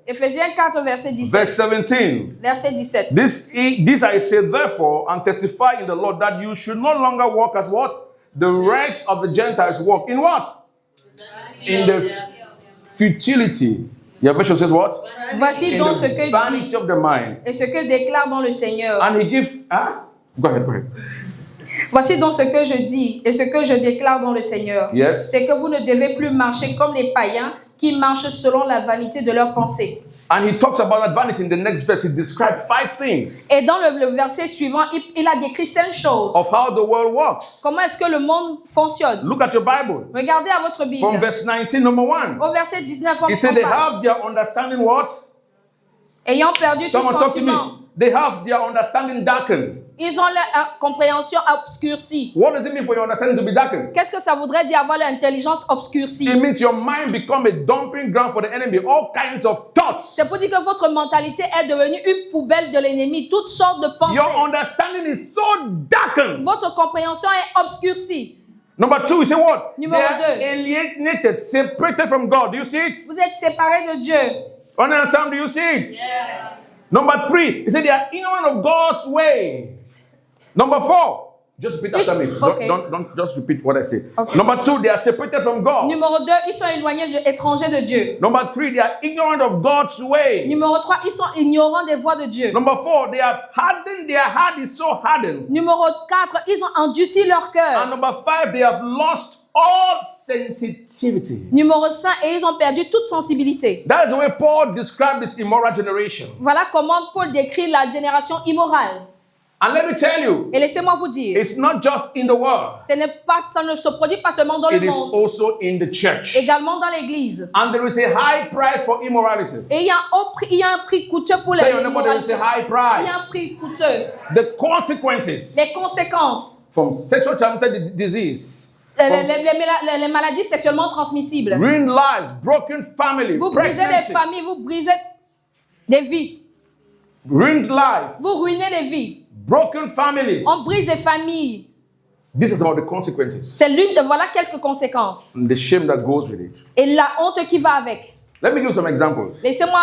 Éphésiens 4, verset 17. Verse 17. Verset 17. This I say therefore and testify in the Lord that you should no longer walk as what? The rest of the Gentiles walk. In what? In the futility. Your version says what? Voici In donc ce the que vanity dit of the mind. et ce que déclare dans le Seigneur. And he gives, Go ahead. Voici donc ce que je dis et ce que je déclare dans le Seigneur. Yes. C'est que vous ne devez plus marcher comme les païens qui marchent selon la vanité de leurs pensées. And he talks about that vanity in the next verse. He describes 5 things Et dans le verset suivant, il a décrit 5 choses. of how the world works. Comment est-ce que le monde fonctionne? Look at your Bible. Regardez à votre Bible. From verse 19, number 1. Au verset 19, on He said they parle. have their understanding what? Ayant perdu tout Come on, talk to me. sentiment, They have their understanding darkened. ils ont leur compréhension obscurcie. What does it mean for your understanding to be darkened? Qu'est-ce que ça voudrait dire avoir l'intelligence obscurcie? It means your mind become a dumping ground for the enemy. All kinds of thoughts. C'est pour dire que votre mentalité est devenue une poubelle de l'ennemi. Toutes sortes de pensées. Your understanding is so darkened. Votre compréhension est obscurcie. Number 2, you say what? Numéro They are 2. alienated, separated from God. Do you see it? Vous êtes séparés de Dieu. Understand? Do you see it? Yes. Number 3, he said they are ignorant of God's way. Number 4, just repeat after me. Okay. Don't just repeat what I say. Okay. Number 2, they are separated from God. Numéro 2, ils sont éloignés, étrangers de Dieu. Number 3, they are ignorant of God's way. Numéro 3, ils sont ignorants des voies de Dieu. Number 4, they have hardened, their heart is so hardened. Numéro 4, ils ont endurci leur And cœur. number 5, they have lost all sensitivity. Numéro 5, et ils ont perdu toute sensibilité. That is the way Paul described this immoral generation. Voilà comment Paul décrit la génération immorale. And let me tell you, Et laissez-moi vous dire, it's not just in the world. ça ne se produit pas seulement dans It le is monde, also in the church. également dans l'église. And there is a high price for immorality. Et il y a un prix coûteux pour Tell your neighbor there is l'immoralité. a high Il y a price. un prix coûteux. The consequences Les conséquences, from sexual transmitted disease, les maladies sexuellement transmissibles. ruined lives, broken family, Vous brisez pregnancy, des familles, vous brisez des vies. ruined life, Vous ruinez les vies. broken families. On brise des familles. This is about the consequences Voilà quelques conséquences. and the shame that goes with it. Et la honte qui va avec. Let me give you some examples Laissez-moi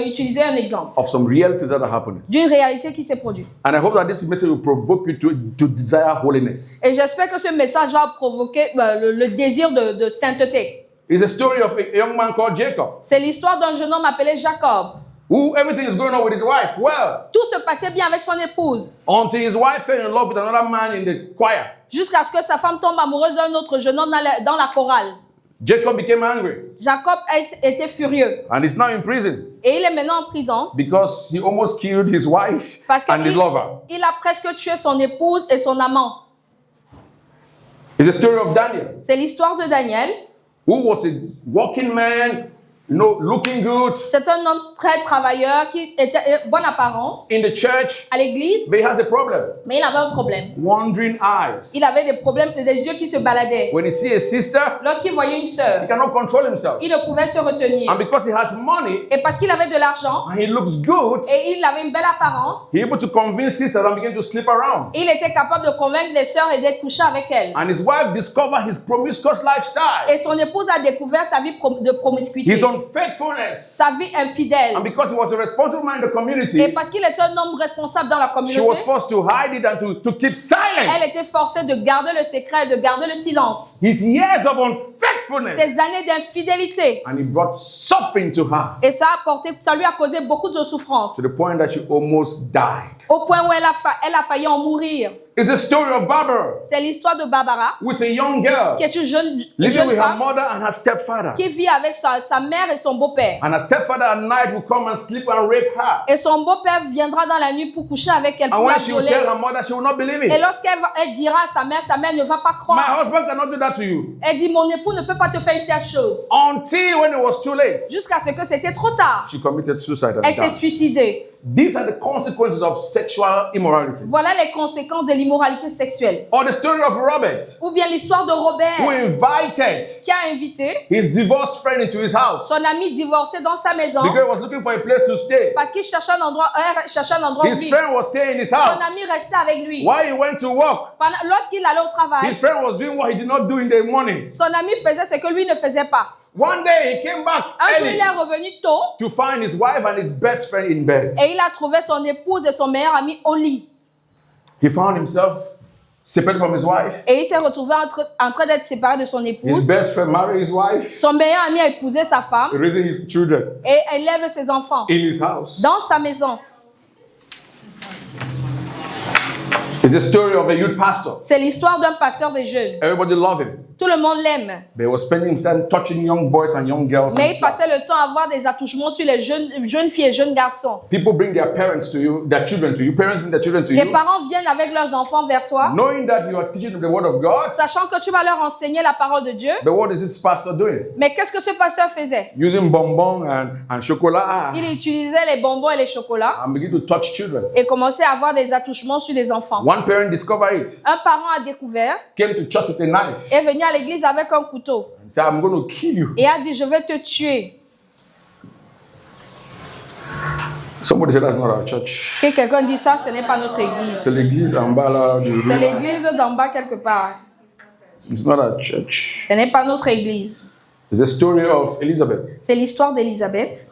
utiliser un exemple of some realities that are happening. d'une réalité qui s'est produite. And I hope that this message will provoke you to desire holiness. Et j'espère que ce message va provoquer le désir de sainteté. It's a story of a young man called Jacob, C'est l'histoire d'un jeune homme appelé Jacob. who everything is going on with his wife. Well, Tout se passait bien avec son épouse, until his wife fell in love with another man in the choir. jusqu'à ce que sa femme tombe amoureuse d'un autre jeune homme dans la chorale. Jacob became angry Jacob était furieux. and is now in prison Et il est maintenant en prison because he almost killed his wife parce and his lover. qu'il a presque tué son épouse et son amant. It's the story of Daniel, C'est l'histoire de Daniel. who was a working man, looking good C'est un homme très travailleur qui était bonne apparence in the church, à l'église, but he has a problem. mais il avait un problème. Wandering eyes. Il avait des problèmes, des yeux qui se baladaient. When he sees a sister, Lorsqu'il voyait une he sœur, cannot control himself. il ne pouvait se retenir. And because he has money Et parce qu'il avait de l'argent and he looks good, et il avait une belle apparence, he's able to convince sisters and begin to sleep around. il était capable de convaincre les sœurs et d'être couché avec elles. And his wife discovered his promiscuous lifestyle, Et son épouse a découvert sa vie de promiscuité, his unfaithfulness. sa vie infidèle. And because he was a responsible man in the Et community, parce qu'il était un homme responsable dans la she communauté, was forced to hide it and to keep elle silence. était forcée de garder le secret et de garder le silence. His years of unfaithfulness. Ces années d'infidélité. And it brought suffering to her Et ça lui a causé beaucoup de souffrance. to the point that she almost died. Au point où elle a failli en mourir. It's the story of Barbara, C'est l'histoire de Barbara, who is a young girl qui est une jeune living with her femme mother and her stepfather. qui vit avec sa mère et son beau-père. And her stepfather at night will come and sleep and rape her. Et son beau-père viendra dans la nuit pour coucher avec elle, And pour la when she will violer. tell her mother, she will not believe Et it. lorsqu'elle dira à sa mère ne va pas My croire. husband cannot do that to you. Elle dit, mon époux ne peut pas te faire une telle chose. Until when it was too late, Jusqu'à ce que c'était trop tard. she committed suicide and Elle s'est died. suicidée. These are the consequences of sexual immorality. Voilà les conséquences de l'immoralité sexuelle. Or the story of Robert, Ou bien l'histoire de who Robert, invited qui a invité his divorced friend into his house son ami divorcé dans sa maison because he was looking for a place to stay. parce qu'il cherchait un endroit où His vivre. friend was staying in his Son house. ami restait avec lui. While he went to work, Lorsqu'il allait au travail, his friend was doing what he did not do in the morning. son ami faisait ce que lui ne faisait pas. One day he came back Un jour, il early est revenu tôt to find his wife and his best friend in bed. et il a trouvé son épouse et son meilleur ami au lit. He found himself separated from his wife. Et il s'est retrouvé en train d'être séparé de son His épouse. best friend married his wife, Son meilleur ami a épousé sa femme raising his children et élève ses enfants in his house. dans sa maison. It's the story of a youth pastor. C'est l'histoire d'un pasteur des jeunes. Everybody loved him. Tout le monde l'aime. They were spending time touching young boys and young girls. Mais il passait le temps à avoir des attouchements sur les jeunes filles et jeunes garçons. People bring their parents to you, their children to you, parents bring their children to Les you, parents viennent avec leurs enfants vers toi, knowing that you are teaching them the word of God. sachant que tu vas leur enseigner la parole de Dieu. But what is this pastor doing? Mais qu'est-ce que ce pasteur faisait? Using bonbons and chocolat Il utilisait les bonbons et les chocolats and begin to touch children. et commençait à avoir des attouchements sur les enfants. One parent discovered it, Un parent a découvert, came to church with a knife, est venu à l'église avec un couteau and said, I'm going to kill you. et a dit, je vais te tuer. Somebody said that's not our church. Que quelqu'un dit ça, ce n'est pas notre C'est église. l'église en bas là du C'est rue. l'église d'en bas quelque part. It's not our church. Ce n'est pas notre église. It's the story of Elizabeth, C'est l'histoire d'Élisabeth,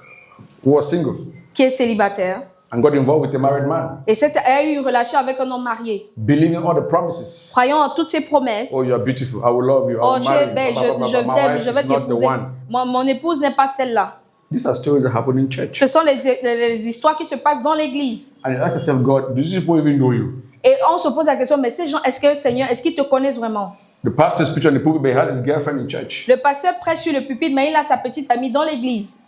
who was single qui est célibataire. and got involved with a married man, Et elle a eu une relation avec un homme marié. believing all the promises. Croyant en toutes ses promesses. Oh, you are beautiful. I will love you. I Oh, will tu marry es you. belle, Blah, blah, blah, je blah. My t'aime, wife je vais is not the t'épouser. one. Mon épouse n'est pas celle-là. These are stories that happen in church. Ce sont les histoires qui se passent dans l'église. And you ask yourself, God, do these people even know you? Et on se pose la question, mais ces gens, est-ce que Seigneur, est-ce qu'ils te connaissent vraiment? The pastor speaks on the pulpit, but he has his girlfriend in church. Le pasteur prêche sur le pupitre, mais il a sa petite amie dans l'église.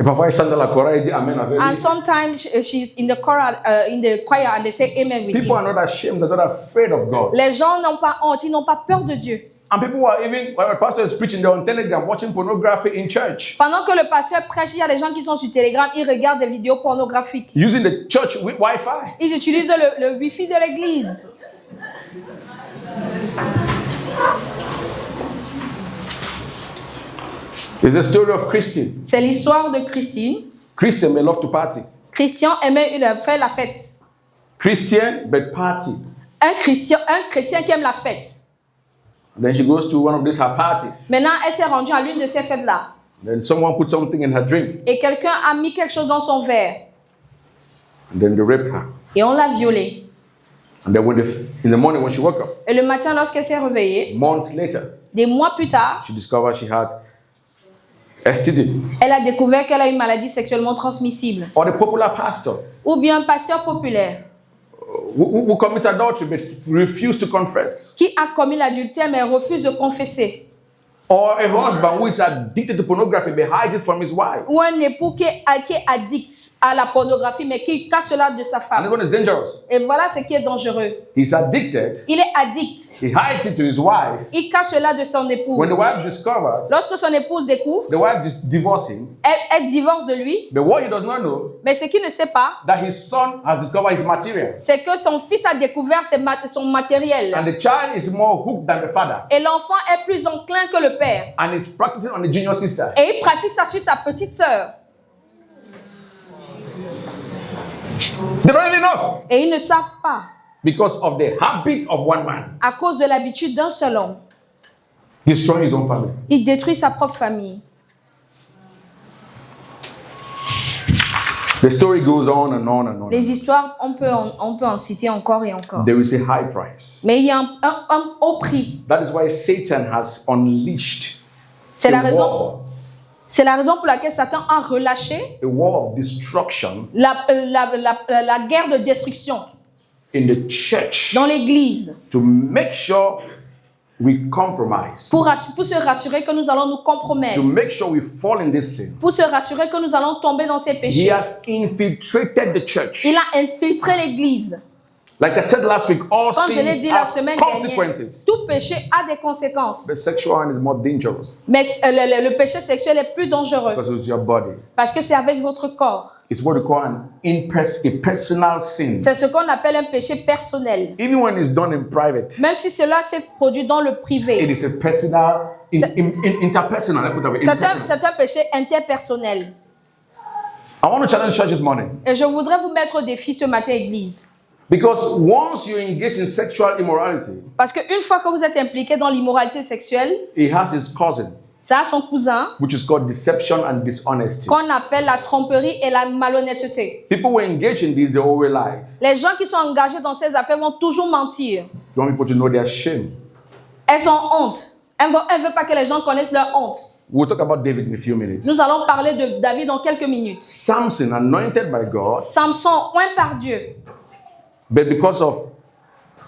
Et parfois, il chante dans la chorale, il dit Amen avec And lui. sometimes she's in the choir, and they say amen with People are him. not ashamed, they're not afraid of God. Les gens n'ont pas honte, ils n'ont pas peur de Dieu. And people are even, when the pastor is preaching, they're on Telegram watching pornography in church, Pendant que le pasteur prêche, il y a des gens qui sont sur Telegram, ils regardent des vidéos pornographiques. using the church Wi-Fi. Ils utilisent le wifi de l'église. It's the story of Christian. C'est l'histoire de Christine. Christian may love to party. Christian aimait faire la fête. Christian, but party. Un chrétien qui aime la fête. Then she goes to one of these her parties. Maintenant, elle s'est rendue à l'une de ces fêtes-là. Then someone put something in her drink. Et quelqu'un a mis quelque chose dans son verre. And then they raped her. Et on l'a violée. And then in the morning when she woke up, Et le matin, lorsqu'elle s'est réveillée, months later, des mois plus tard, she discovered she had STD. elle a découvert qu'elle a une maladie sexuellement transmissible. Or the popular pastor Ou bien un pasteur populaire who commits adultery but refused to confess. qui a commis l'adultère mais refuse de confesser. Or a husband who is addicted to pornography but hides it from his wife. Ou un époux qui est addict à la pornographie mais qui cache cela de sa And femme. this one is dangerous. Et voilà ce qui est dangereux. He's addicted. Il est addict. He hides it to his wife. Il cache cela de son épouse. When the wife discovers, Lorsque son épouse découvre, the wife divorces him. elle divorce de lui. But what he does not know, Mais ce qu'il ne sait pas, that his son has discovered his material. c'est que son fils a découvert son matériel. And the child is more hooked than the father. Et l'enfant est plus enclin que le père. And is practicing on the junior sister. Et il pratique ça sur sa petite sœur. They don't even know. Et ils ne savent pas. Because of the habit of one man. À cause de l'habitude d'un seul homme. Destroying his own family. Il détruit sa propre famille. The story goes on and on and on. Les histoires, on peut en citer encore et encore. There is a high price. Mais il y a un haut prix. That is why Satan has unleashed C'est la a raison. war, C'est la raison pour laquelle Satan a relâché a war of destruction la guerre de destruction in the church dans l'église to make sure we compromise, pour se rassurer que nous allons nous compromettre, to make sure we fall in this sin. pour se rassurer que nous allons tomber dans ces He péchés. has infiltrated the church. Il a infiltré l'église. Like I said last week, all Comme je l'ai sins dit la have semaine dernière, consequences. tout péché a des conséquences. The sexual one is more dangerous Mais le péché sexuel est plus dangereux because it's your body. parce que c'est avec votre corps. It's what we call a personal sin. C'est ce qu'on appelle un péché personnel. Even when it's done in private, Même si cela s'est produit dans le it privé. is a personal, interpersonal. Let me put it that way, impersonal. C'est un péché interpersonnel. I want to challenge church this morning Et je voudrais vous mettre au défi ce matin, Église. because once you engage in sexual immorality, Parce qu'une fois que vous êtes impliqué dans l'immoralité sexuelle, he has his cousin Ça a son cousin which is called deception and dishonesty. qu'on appelle la tromperie et la malhonnêteté. People who engage in this, they always lie. Les gens qui sont engagés dans ces affaires vont toujours mentir. You want people to know their shame. Elles ont honte. Elles ne veulent pas que les gens connaissent leur honte. We'll talk about David in a few minutes. Nous allons parler de David dans quelques minutes. Samson, anointed by God, Samson, oint par Dieu. but because of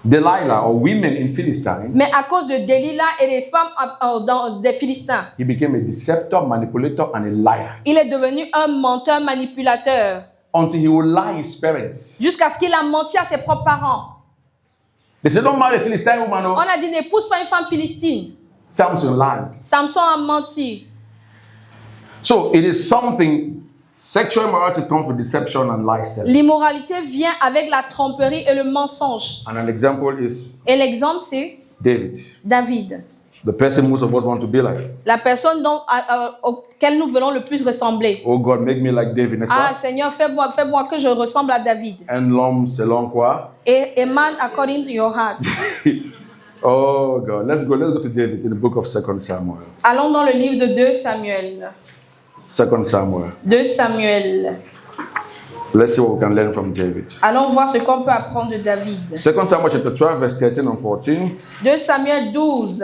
Delilah or women in Philistine, Mais à cause de Delilah et des femmes des Philistins, he became a deceptor, manipulator, and a liar. il est devenu un menteur manipulateur. Until he would lie his parents. Jusqu'à ce qu'il a menti à ses propres parents. They said, don't marry a Philistine woman. On No. a dit n'épouse pas une femme philistine. Samson lied. Samson a menti. So it is something, sexual immorality comes with deception and lies. L'immoralité vient avec la tromperie et le mensonge. And an example is Et l'exemple, c'est David. David. The person most of us want to be like. La personne auquel nous voulons le plus ressembler. Oh God, make me like David. N'est-ce Ah pas? Seigneur, fais-moi que je ressemble à David. And l'homme selon quoi? Et man according to your heart. Oh God, let's go to David in the book of 2 Samuel. Allons dans le livre de 2 Samuel. 2 Samuel. 2 Samuel. Let's see what we can learn from David. Allons voir ce qu'on peut apprendre de David. 2 Samuel chapter 12, verse 13 and 14. 2 Samuel 12.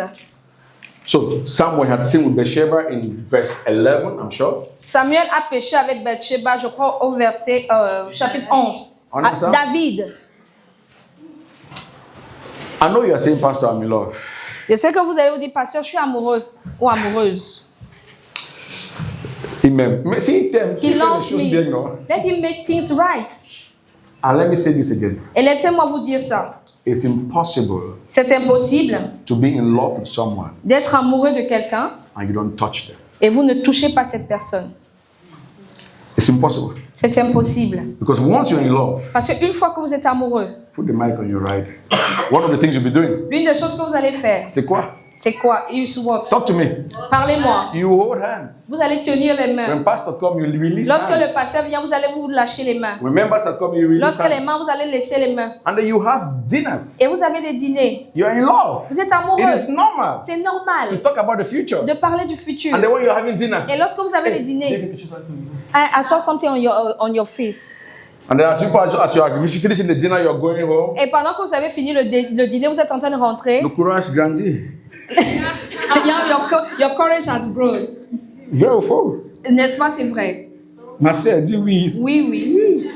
So Samuel had sinned with Bathsheba in verse 11, I'm sure. Samuel a péché avec Bathsheba, je crois, au verset chapitre 11. On est ça? David. I know you are saying, Pastor, I'm in love. Je sais que vous allez vous dire, pasteur, je suis amoureux ou amoureuse. Amen. Mais si t'aimes, He fais les loves choses bien, me. non? Let him make things right. And let me say this again. Et laissez-moi vous dire ça. It's impossible C'est impossible to be in love with someone d'être amoureux de quelqu'un and you don't touch them. et vous ne touchez pas cette personne. It's impossible. C'est impossible. Because once you're in love, Parce qu'une fois que vous êtes amoureux, put the mic on your right. One of the things you'll be doing, l'une des choses que vous allez faire, c'est quoi? c'est quoi? Is what? Talk to me. Parlez-moi. You hold hands. Vous allez tenir les mains. When pastor come, you release Lorsque le hands. pasteur vient, vous allez vous lâcher les mains. When members are come, you release Lorsque les hands. mains, vous allez lécher les mains. And then you have dinners. Et vous avez des dîners. You're in love. Vous êtes amoureux. It is normal C'est to normal talk about the future. de parler du futur. And then when you're having dinner, Et lorsque vous avez des dîners, I saw something on your face. and then as you are finishing the dinner, you're going home. Et pendant que vous avez fini le dîner, vous êtes en train de rentrer. Le courage grandit. Your courage has grown. Vrai ou faux? N'est-ce pas, c'est vrai? Ma sœur dit oui. Oui, oui.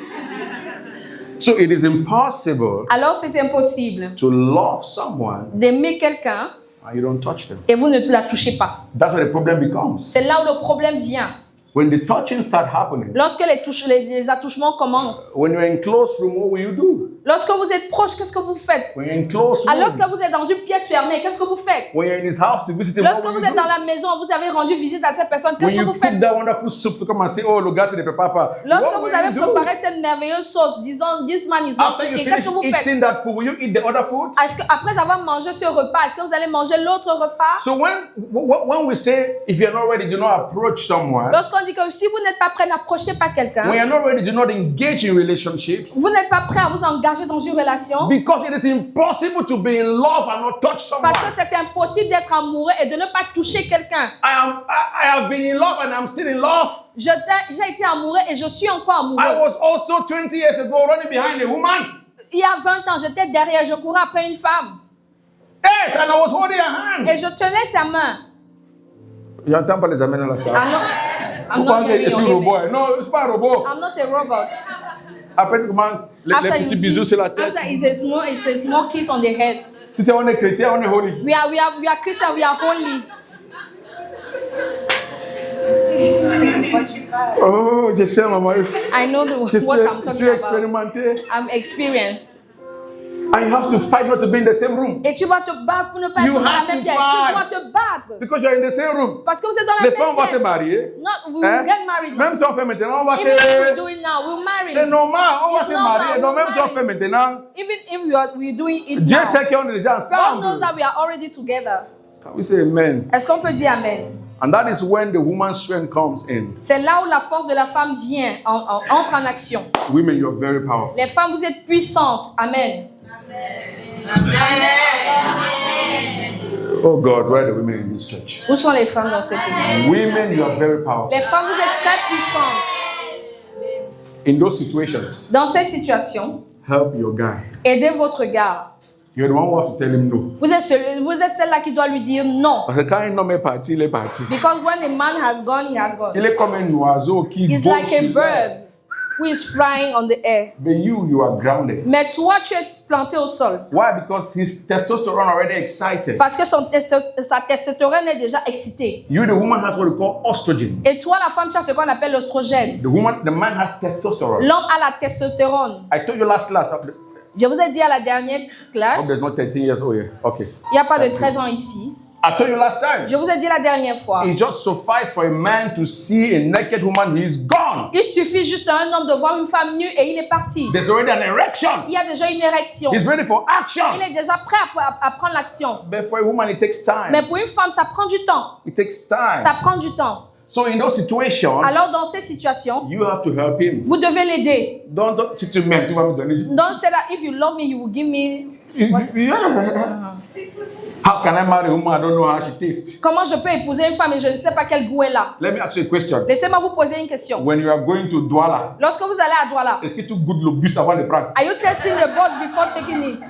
So it is impossible Alors c'est impossible to love someone d'aimer quelqu'un and you don't touch them. et vous ne la touchez pas. That's where the problem becomes. C'est là où le problème vient. When the touching start happening, Lorsque les attouchements commencent. when you're in close room, what will you do? Lorsque vous êtes proche, qu'est-ce que vous faites? When you're in close Alors room, que vous êtes dans une pièce fermée, qu'est-ce que vous faites? when you're in his house to visit him, Lorsque what will vous you êtes dans do? la maison, vous avez rendu visite à cette personne, When qu'est-ce que you vous faites? cook that wonderful soup to come and say, oh, le gars, c'est de papa. Lorsque What vous will avez you do? préparé cette merveilleuse sauce, disons, this man is not After you cooking, finish qu'est-ce que vous faites? eating that food, will you eat the other food? Est-ce que, après avoir mangé ce repas, est-ce que vous allez manger l'autre repas? So when we say, if you're not ready, do not approach someone. Lorsqu'on dit que si vous n'êtes pas prêt, n'approchez pas quelqu'un. When you're not ready, do not engage in relationships. Vous n'êtes pas prêt à vous engager dans une relation. Because it is impossible to be in love and not touch someone. Parce que c'est impossible d'être amoureux et de ne pas toucher quelqu'un. I have been in love and I'm still in love. J'ai été amoureux et je suis encore I amoureux. was also 20 years ago running behind a woman. Il y a 20 ans, j'étais derrière, je courais après une femme. Yes, and I was holding her hand. Et je tenais sa main. J'entends pas les amis dans la salle. I'm not hearing C'est your un amen. robot. Non, c'est pas un robot. I'm not a robot. Après, comment les After petits you bisous see, sur la tête. after it's a small kiss on the head. Tu sais, on est chrétien, on est holy. We are Christian, we are holy. Oh, je sais, maman. I know Je what I'm suis talking about. expérimenté. I'm experienced. And you have to fight not to be in the same room. Et tu vas te battre pour ne pas être You dans la have même to pièce. fight. Tu dois te battre. Because you are in the same room. Parce que vous êtes dans la N'est-ce pas, on même va se pièce. marier. Not, we Hein? will get married. Même si on fait maintenant, on va Even if we se... do it now, we'll marry. C'est normal, on va It's se normal, marier. Donc même si on we'll fait maintenant, Even if we're doing it Dieu now, sait qu'on est déjà God knows ensemble. that we are already together. Can we say amen? Est-ce qu'on peut dire amen? And that is when the woman's strength comes in. C'est là où la force de la femme vient, entre en action. Women, you're very powerful. Les femmes, vous êtes puissantes. Amen. Oh God, where are the women in this church? Où sont les femmes dans cette église? Women, you are very powerful. Les femmes, vous êtes très puissantes. In those situations, Dans ces situations, help your guy. aidez votre gars. You're the one who has to tell him no. Vous êtes celle-là qui doit lui dire non. Parce que quand un homme est parti, il est parti. Because when a man has gone, he has gone. Il est comme un oiseau qui He's vole like a sur l'air. bird who is flying on the air. But you are grounded. Mais toi, tu es planté au sol. Why? Because his testosterone already excited. Parce que sa testostérone est déjà excitée. You, the woman, has what we call estrogen. Et toi, la femme, tu as ce qu'on appelle l'ostrogène. The man has testosterone. L'homme a la testostérone. I told you last class. Je vous ai dit à la dernière classe, There's not 13 years old here. Okay. il n'y a pas de 13 ans ici. I told you last time. Je vous ai dit la dernière fois. It just suffices for a man to see a naked woman, he is gone. Il suffit juste à un homme de voir une femme nue et il est parti. There's already an erection. Il y a déjà une érection. He's ready for action. Il est déjà prêt à prendre l'action. But for a woman, it takes time. Mais pour une femme, ça prend du temps. It takes time. Ça prend du temps. So in those situations, Alors dans ces situations, you have to help him. vous devez l'aider. Don't tu m'aimes, tu vas me donner. Don't say that if you love me, you will give me. How can I marry a woman I don't know how she tastes? Comment je peux épouser une femme et je ne sais pas quel goût elle a? Let me ask you a question. Laissez-moi vous poser une question. When you are going to Douala, Lorsque vous allez à Douala, est-ce que tu goûtes le bus avant de prendre? are you testing the bus before taking it?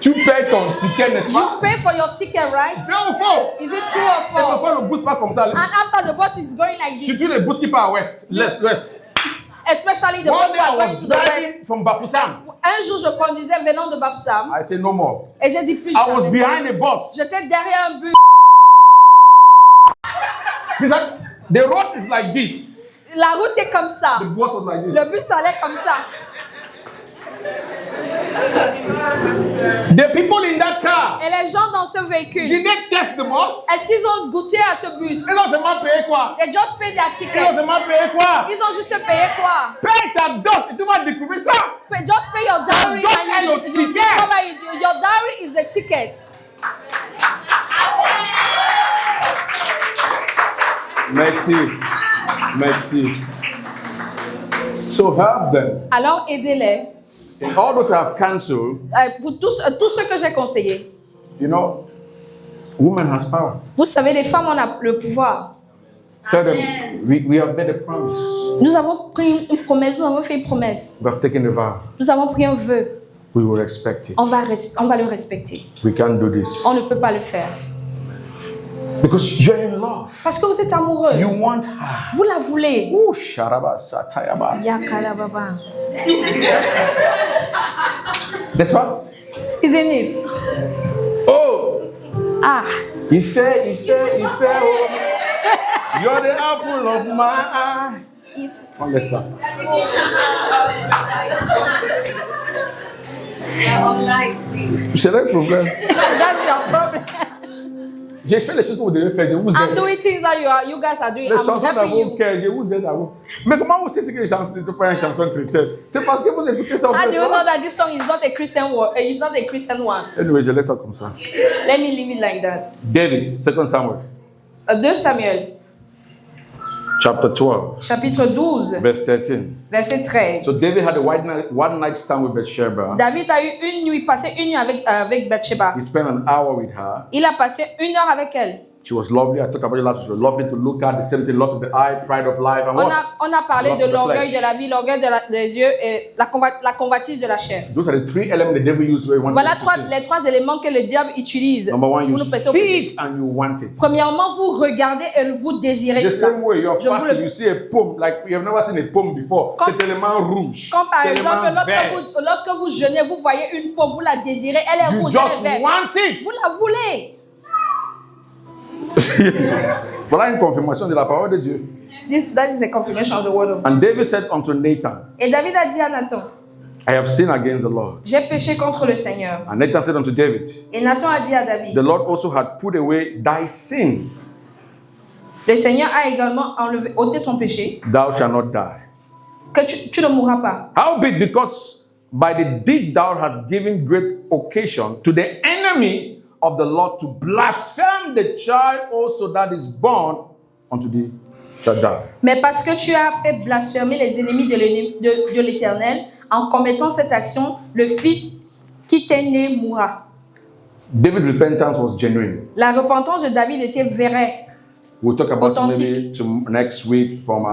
Tu payes ton ticket, n'est-ce pas? You pay for your ticket, right? Vrai ou faux? Is it true or Et parfois false? le bus pas comme ça. And after the bus is going like this, Surtout les bus qui partent à l'ouest, l'est. especially the One bus day I that going was to the west. driving from Bafoussam. Un jour, je conduisais venant de Bapsam I said no more. et j'ai dit plus I was jamais. behind a bus. J'étais derrière un bus. Listen, the road is like this. La route est comme ça. The bus was like this. Le bus allait comme ça. The people in that car, Et les gens dans ce véhicule, did they test the bus? est-ce qu'ils ont goûté à ce bus? Ils ont seulement payé quoi? They just paid their Ils ont ticket. seulement payé quoi? Ils ont juste payé quoi? Paye ta dot et tu vas découvrir ça. Just pay your dowry Don't and pay you your ticket. discover your dowry is the ticket. Merci. Merci. So help them. Alors aidez-les. In all those I have cancelled, Pour tous ceux que j'ai conseillés, you know, woman has power. vous savez, les femmes ont le pouvoir. Tell them, we have made a promise. Nous avons pris une promesse, nous avons fait une promesse. We have taken a vow. Nous avons pris un vœu. We will respect it. On va le respecter. We can't do this. On ne peut pas le faire. Because you're in love. Parce que vous êtes amoureux. You want her. Vous la voulez. Ooh, sharaba, satayaba. Yakalababa. That's what? Isn't it? Oh, Ah. il fait, oh. You're the apple of my eye. On laisse ça. C'est le problème. That's your problem. J'ai fait les choses que vous devez faire, je vous I'm aide. doing things that you guys are doing. Les I'm chansons helping d'amour, you. je vous aide à vous. Mais comment vous savez que les chansons ne sont pas une chanson chrétienne? C'est parce que vous écoutez ça au How do you fait. know that this song is not a Christian word? It's not a Christian one. Anyway, je laisse ça comme ça. Let me leave it like that. David, 2 Samuel, 2 Samuel, chapter 12, chapitre 12, verse 13. verset 13. So David had a one night stand with Bathsheba. David a eu une nuit, passé une nuit avec Bathsheba. He spent an hour with her. Il a passé 1 heure avec elle. She was lovely. I talked about it last week. She was lovely to look at. The same thing, loss of the eye, pride of life, and what? On a parlé Loss de of the l'orgueil flesh. de la vie, l'orgueil des yeux et la convoitise de la chair. Those are the three elements the devil used where he wants Voilà us to see. les 3 éléments que le diable utilise. Number one, you pour nous presser au see péché. it and you want it. Premièrement, vous regardez et vous désirez The ça. same way you're Je vous fasting, le- you see a poem like you have never seen a poem before. Quand- C'est tellement rouge. Quand par tellement exemple, vert. lorsque vous jeûnez, vous voyez une pomme, vous la désirez, elle est You rouge, elle just est verte. want it. Vous la voulez. Voilà une confirmation de la parole de Dieu. That is a confirmation of the word of God. And David said unto Nathan, Et David a dit à Nathan, I have sinned against the Lord. j'ai péché contre le Seigneur. And Nathan said unto David, Et Nathan a dit à David, the Lord also had put away thy sin. le Seigneur a également ôté ton péché, Thou shalt not die. que tu ne mourras pas. Howbeit, because by the deed thou hast given great occasion to the enemy of the Lord to blaspheme the child also that is born unto thee shall die. Mais parce que tu as fait blasphémer les ennemis de l'Éternel, en commettant cette action, le fils qui t'est né mourra. David's repentance was genuine. La repentance de David était vraie. We'll talk about Authentique. maybe next week from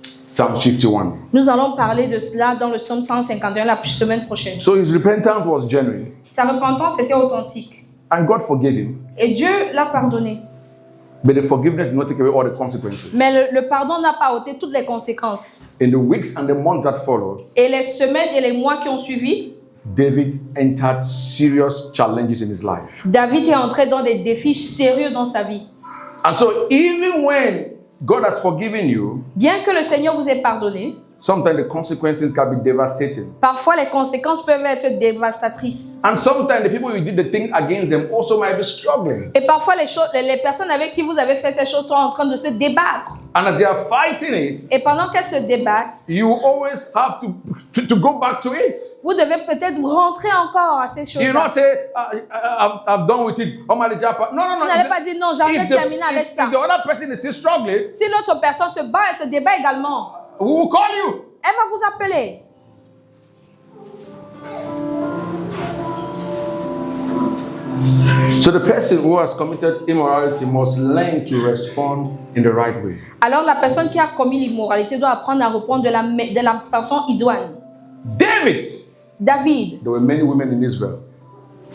Psalm 51. Nous allons parler de cela dans le psaume 151 la semaine prochaine. So his repentance was genuine. Sa repentance était authentique. And God forgave him. Et Dieu l'a pardonné. But the forgiveness did not take away all the consequences. Mais le pardon n'a pas ôté toutes les conséquences. In the weeks and the months that followed, Et les semaines et les mois qui ont suivi, David entered serious challenges in his life. David est entré dans des défis sérieux dans sa vie. And so even when God has forgiven you, Bien que le Seigneur vous ait pardonné, sometimes the consequences can be devastating. parfois les conséquences peuvent être dévastatrices. And sometimes the people you did the thing against them also might be struggling. Et parfois les personnes avec qui vous avez fait ces choses sont en train de se débattre. And as they are fighting it, Et pendant qu'elles se débattent, you always have to go back to it. vous devez peut-être rentrer encore à ces You choses-là. not say, I've done with it. Oh, my japa. No, no, Vous no. n'allez pas dire non, j'en ai terminé avec ça. If the other person is still struggling, Si l'autre personne se bat, elle se débat également. we will call you. Elle va vous appeler. So the person who has committed immorality must learn to respond in the right way. Alors la personne qui a commis l'immoralité doit apprendre à répondre de la façon idoine. David, David, there were many women in Israel.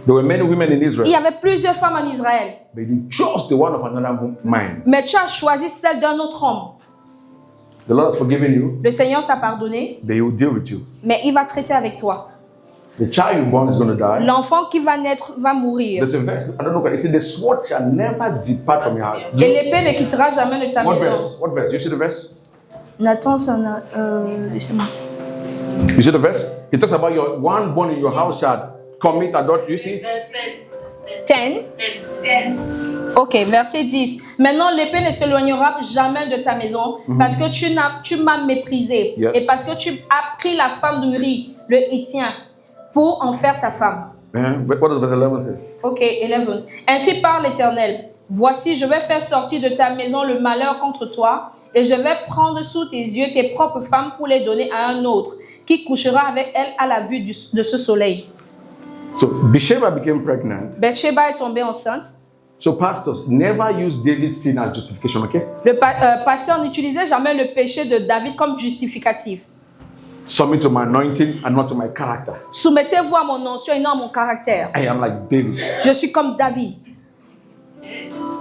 There were many women in il y Israel. avait plusieurs femmes en Israël. But you chose the one of another man. Mais tu as choisi celle d'un autre homme. The Lord has forgiven you, Le Seigneur t'a pardonné, but He will deal with you. mais il va traiter avec toi. The child you born is going to die. L'enfant qui va naître va mourir. There's a verse, I don't know, it says the sword shall never depart from your heart. Et l'épée ne quittera jamais de ta What maison. verse? What verse? You see the verse? Nathan, ça n'a... laissez-moi. You see the verse? It talks about your one born in your house shall commit adultery. You see? 10. Ok, verset 10. Maintenant, l'épée ne s'éloignera jamais de ta maison parce que tu m'as méprisé. Yes. Et parce que tu as pris la femme d'Uri, le Héthien, pour en faire ta femme. What does verse 11 say? Ok, 11. Ainsi parle l'Éternel. Voici, je vais faire sortir de ta maison le malheur contre toi et je vais prendre sous tes yeux tes propres femmes pour les donner à un autre qui couchera avec elles à la vue de ce soleil. So Bathsheba became pregnant. Bathsheba est tombée enceinte. So pastors, never use David's sin as justification, okay? Le pasteur n'utilisait jamais le péché de David comme justificatif. Submit to my anointing and not to my character. Soumettez-vous à mon onction et non à mon caractère. I am like David. Je suis comme David.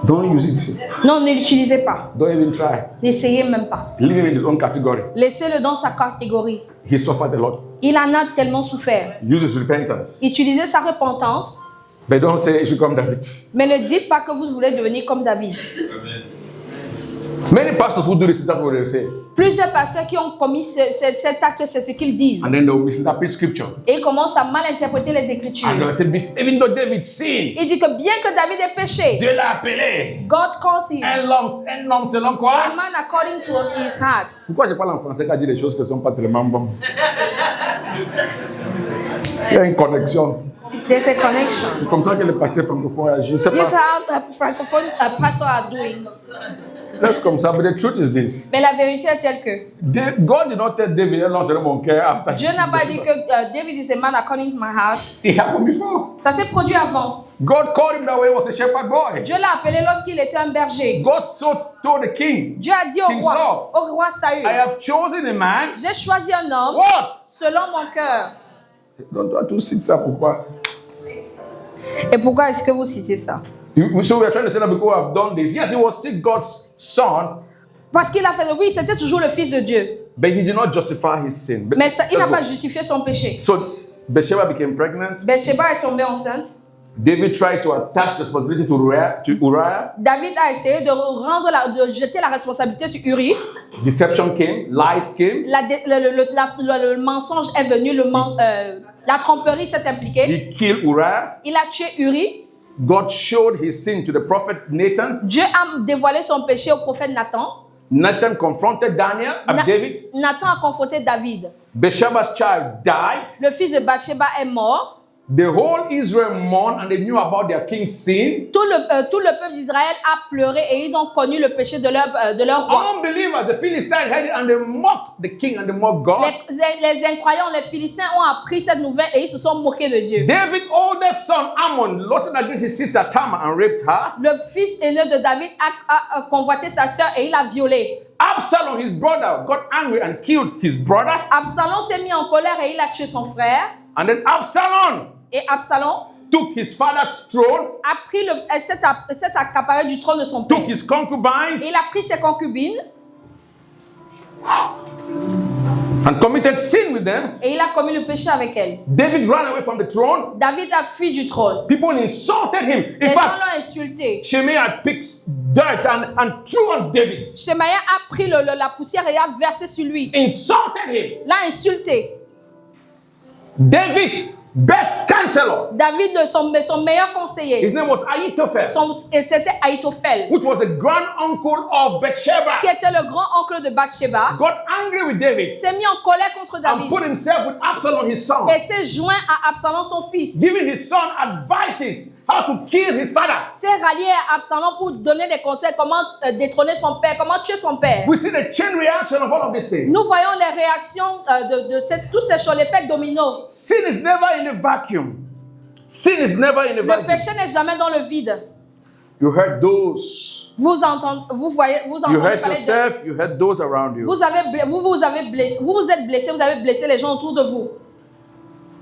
Don't use it. Non, ne l'utilisez pas. Don't even try. N'essayez même pas. Leave him in his own category. Laissez-le dans sa catégorie. He suffered a lot. Il en a tellement souffert. Use his repentance. Utilisez sa repentance, But don't say you should come David. mais ne dites pas que vous voulez devenir comme David. Many pastors who do this, that's what they say. Plusieurs pasteurs qui ont commis cet acte, c'est ce qu'ils disent. And then they'll misinterpret scripture. Et ils commencent à mal interpréter les Écritures. And they'll say, even though David sinned, Il dit que bien que David ait péché, Dieu l'a appelé. God calls him Un homme selon a quoi? man according to his heart. Pourquoi je parle en français quand je dis des choses qui ne sont pas tellement bonnes? Il y a une connexion. There's a connection. C'est comme ça que les pasteurs francophones agissent. Je ne sais This is pas. how francophone pastors are doing. C'est comme ça, but the truth is this. Mais la vérité est telle que God did not tell David, un homme selon mon cœur, after Dieu n'a pas dit que David is a man according to my heart. It happened before. Ça s'est produit avant. God called him that way, he was a shepherd boy. Dieu l'a appelé lorsqu'il était un berger. God told the king, Dieu a dit King Saul, au roi Saül, I have chosen a man. j'ai choisi un homme What? selon mon cœur. Donc toi, tu cites ça pourquoi? Et pourquoi est-ce que vous citez ça? So we are trying to say that because we have done this. Yes, he was still God's son, Parce qu'il a fait, oui, c'était toujours le fils de Dieu. but he did not justify his sin. But Mais il n'a let's pas go. justifié son péché. So Bathsheba became pregnant. Bathsheba est tombée enceinte. David tried to attach responsibility to Uriah. David a essayé de jeter la responsabilité sur Uri. Deception came, lies came. Le mensonge est venu, la tromperie s'est impliquée. He killed Uriah. Il a tué Uri. God showed his sin to the prophet Nathan. Dieu a dévoilé son péché au prophète Nathan. Nathan confronted David. Nathan a confronté David. Bathsheba's child died. Le fils de Bathsheba est mort. The whole Israel mourned and they knew about their king's sin. Tout le peuple d'Israël a pleuré et ils ont connu le péché de leur roi. Unbelievers, the Philistines heard it and they mocked the king and they mocked God. Les incroyants, les Philistins ont appris cette nouvelle et ils se sont moqués de Dieu. David's oldest son Ammon lost against his sister Tamar and raped her. Le fils aîné de David a convoité sa sœur et il a violé. Absalom, his brother, got angry and killed his brother. Absalom s'est mis en colère et il a tué son frère. And then Absalom Et Absalom took his father's throne, a pris s'est accaparé du trône de son père. took his concubines, Il a pris ses concubines and committed sin with them. et il a commis le péché avec elles. David ran away from the throne. David a fui du trône. People insulted him. Les In gens fact, l'ont insulté. Shimei had picked dirt and threw on David. Shemaïa a pris la poussière et a versé sur lui. Insulted him. L'a insulté. David's best counselor, David, son meilleur conseiller, his name was Ahithophel, c'était Ahitophel, which was the grand uncle of Bathsheba, qui était le grand-oncle de Bathsheba, got angry with David s'est mis en colère contre and David put himself with Absalom, his son, et s'est joint à Absalom, son fils. giving his son advices how to kill his father. S'est rallié à Absalom pour donner des conseils comment détrôner son père, comment tuer son père. We see the chain reaction of all of these things. Nous voyons les réactions de tous ces choses, l'effet domino. Sin is never in a vacuum. Sin is never in a Le vacuum. péché n'est jamais dans le vide. You hurt those. Vous entendez You parler hurt yourself. You hurt those around you. vous êtes blessé, vous avez blessé les gens autour de vous.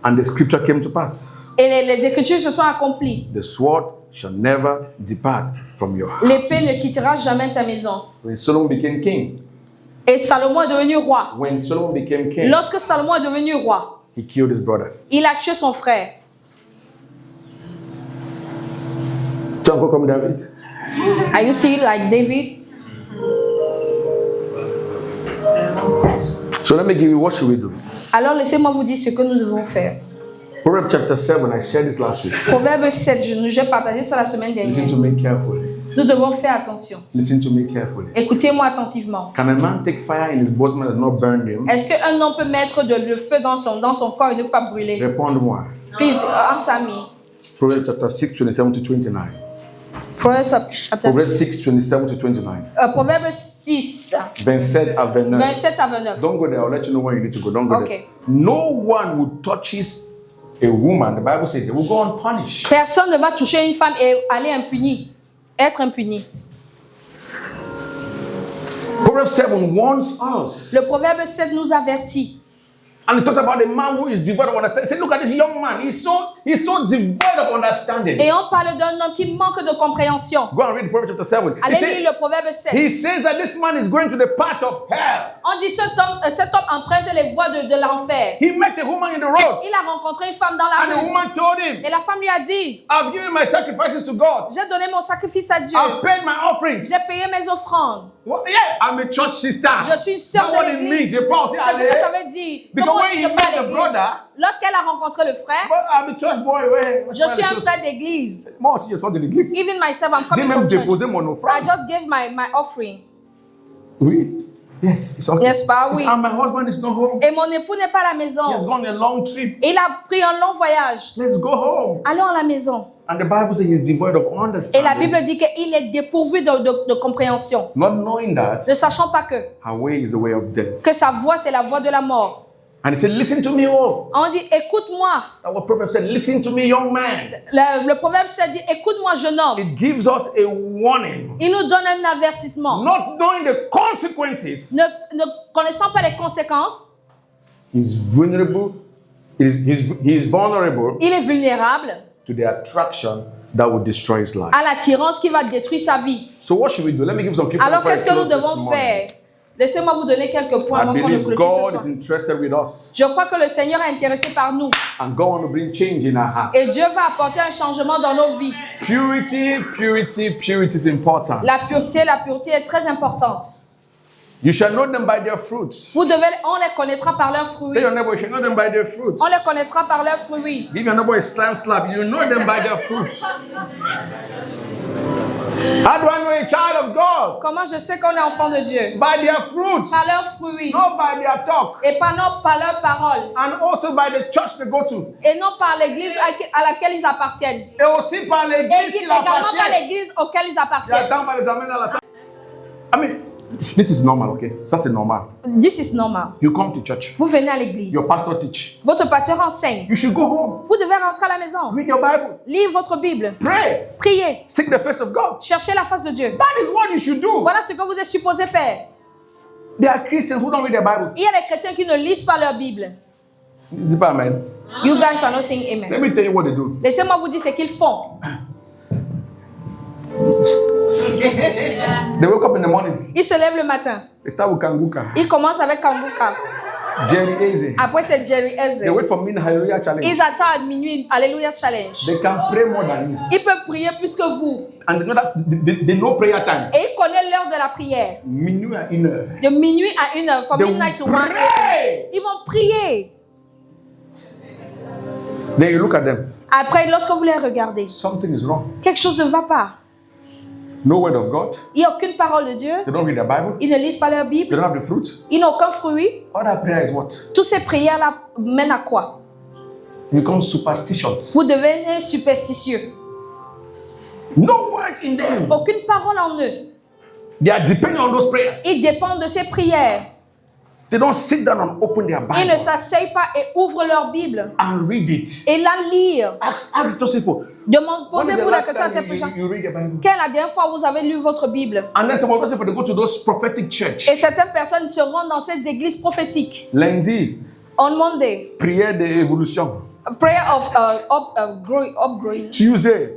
And the scripture came to pass. Et les écritures se sont accomplies. The sword shall never depart from your house. L'épée ne quittera jamais ta maison. When Solomon became king, Et Salomon est devenu roi. when Solomon became king, Lorsque Salomon est devenu roi, he killed his brother. il a tué son frère. Tu es encore comme David? Are you still like David? So let me give you, what should we do? Alors laissez-moi vous dire ce que nous devons faire. Proverbs chapter 7, I shared this last week. Proverbe 7, j'ai partagé ça la semaine Listen dernière. to me carefully. Nous devons faire attention. Listen to me carefully. Écoutez-moi attentivement. Can a man take fire in his bosom and not burn him? Est-ce qu'un homme peut mettre le feu dans son corps et ne pas brûler? Répondez-moi. Please, answer me. Proverbs chapter 6, 27 to 29. Proverbe 6, 27 to 29. Proverbe 6, 27 à 29. 27 à 29. Don't go there. I'll let you know where you need to go. Don't go Okay. there. No one who touches a woman, the Bible says, it will go unpunished. Personne ne va toucher une femme et aller impuni, être impuni. Proverbs 7 warns us. Le Proverbe 7 nous avertit. And it talks about the man who is devoid of understanding. Say, look at this young man. He's so devoid of understanding. Et on parle d'un homme qui manque de compréhension. Go and read Proverbs chapter 7. Allez lire le Proverbe 7. He says that this man is going to the path of hell. On dit cet homme emprunte les voies de l'enfer. He met a woman in the road. Il a rencontré une femme dans la And the rue. woman told him, Et la femme lui a dit, I've given my sacrifices to God. j'ai donné mon sacrifice à Dieu. I've paid my offerings. J'ai payé mes offrandes. Well, yeah, I'm a church sister. Je suis une sœur That's what de it means. l'église. You Paul say, C'est ce que ça "Allez." veut dire. Because Comment when si he je vais à met the l'église? brother, Lorsqu'elle a rencontré le frère, but I'm a church boy. je suis un frère d'église. Moi aussi, je sors de l'église. Even myself, I'm J'ai coming même from church. déposé mon I offrande. just gave my offering. Oui. Yes, it's okay. N'est-ce pas? Oui. And my husband is not home. Et mon époux n'est pas à la He has maison. gone on a long trip. Il a pris un long voyage. Let's go home. Allons à la maison. And the Bible says he's devoid of Et la understanding. Bible dit qu'il est dépourvu de compréhension. Not knowing that Ne sachant pas que her way is the way of death. sa voix, c'est la voix de la mort. And he said, listen to me, oh. On dit, écoute-moi. Our prophet said, listen to me, young man. Le proverbe se dit, écoute-moi, jeune homme. It gives us a warning. Il nous donne un avertissement. Not knowing the consequences. Ne connaissant pas les conséquences, He's vulnerable. He is vulnerable il est vulnérable to the attraction that will destroy his life. à l'attirance qui va détruire sa vie. So what should we do? Let me give some few points Alors, before I qu'est-ce que nous close this devons morning. faire? Laissez-moi vous donner quelques points I avant qu'on ne believe clôture God ce is soir. interested with us, Je crois que le Seigneur est intéressé par nous. and God wants to bring change in our hearts. Et Dieu va apporter un changement dans nos vies. Purity is important. La pureté est très importante. You shall know them by their fruits. On les connaîtra par leurs fruits. Tell your neighbor, you shall know them by their fruits. On les connaîtra par leurs fruits. Give your neighbor a slap. You know them by their fruits. How do I know a child of God? Comment je sais qu'on est enfant de Dieu? By their fruits, Par leurs fruits. not by their talk. Et pas non par leurs paroles. And also by the church they go to. Et non par l'église à laquelle ils appartiennent. Et aussi par Et l'église qui également par appartient. l'église auquel ils Il y a appartiennent. temps par les amener dans la salle. I mean, this is normal, okay? Ça c'est normal. This is normal. You come to church. Vous venez à l'église. Your pastor teach. Votre pasteur enseigne. You should go home. Vous devez rentrer à la maison. Read your Bible. Lire votre Bible. Pray. Priez. Seek the face of God. Cherchez la face de Dieu. That is what you should do. Voilà ce que vous êtes supposé faire. There are Christians who don't read their Bible. Il y a des chrétiens qui ne lisent pas leur Bible. Dis pas amen. You guys are not saying Let amen. me tell you what they do. Laissez-moi vous dire ce qu'ils font. They wake up in the morning. Ils se lèvent le matin. They start with Kanguka. Ils commencent avec Kanguka. Jerry Eze. Après, c'est Jerry Eze. They wait for me in Hallelujah Challenge. Ils attendent à minuit. Alléluia Challenge. They can pray more than you. Ils peuvent prier plus que vous. And they know that they know prayer time. Et ils connaissent l'heure de la prière. Minuit à 1h. De minuit à 1h. From They midnight to will 1 a.m. pray. Ils vont prier. Then you look at them. Après, lorsque vous les regardez, Something is wrong. quelque chose ne va pas. No word of God. Il n'y a aucune parole de Dieu. They don't read their Bible. Ils ne lisent pas leur They Bible. don't have the fruit. Ils n'ont aucun fruit. All that prayer is what? Toutes ces prières-là mènent à quoi? You become superstitions. Vous devenez superstitieux. No word in them. Aucune parole en eux. They are depending on those prayers. Ils dépendent de ces prières. They don't sit down and open their Ils ne Bible s'asseyent pas et ouvrent leur Bible and read it. et la lire. Ask those people. When is the Posez-vous la last question à ces time personnes. you read the Bible? Quelle est la dernière fois où vous avez lu votre Bible? And then some of those people, they go to those prophetic church. Et certaines personnes se rendent dans ces églises prophétiques. Lundi, On Monday, prière d'évolution. a prayer of upgrowing. Tuesday,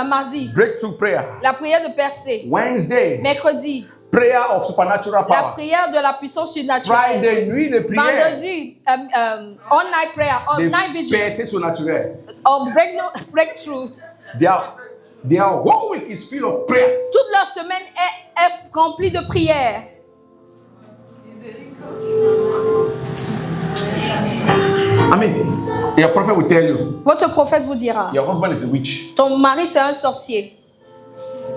Mardi, breakthrough prayer. la prière de percée. Wednesday, Mercredi, prayer of supernatural la power. prière de la puissance surnaturelle. Friday, nuit de prière. Vendredi, all night prayer, all Des night vigil, percées surnaturelles. or breakthrough. Their whole week is full of prayers. Toute leur semaine est remplie de prières. I mean, your prophet will tell you, Votre prophète vous dira, your husband is a witch. ton mari c'est un sorcier.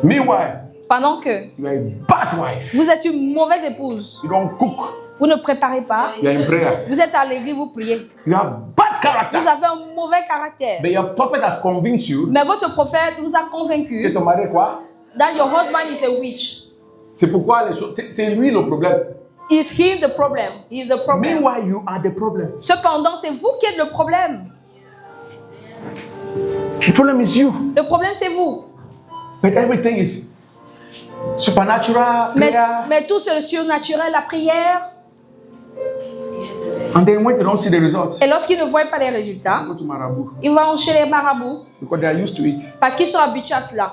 Meanwhile, Pendant que you are a bad wife. vous êtes une mauvaise épouse. You don't cook. Vous ne préparez pas. You are in prayer. Vous êtes à l'église, vous priez. You have bad character. Vous avez un mauvais caractère. But your prophet has convinced you Mais votre prophète vous a que convaincu ton mari est quoi? that your husband is a witch. C'est pourquoi les choses. C'est lui le problème. Is he the problem? He is the problem. Meanwhile, you are the problem. Cependant, c'est vous qui êtes le problème. The problem is you. Le problème, c'est vous. But everything is supernatural prayer. Mais tout c'est le surnaturel, la prière. And then when you don't see the results, Et lorsqu'ils ne voient pas les résultats, go to Marabout ils vont chez les marabouts because they are used to it. parce qu'ils sont habitués à cela.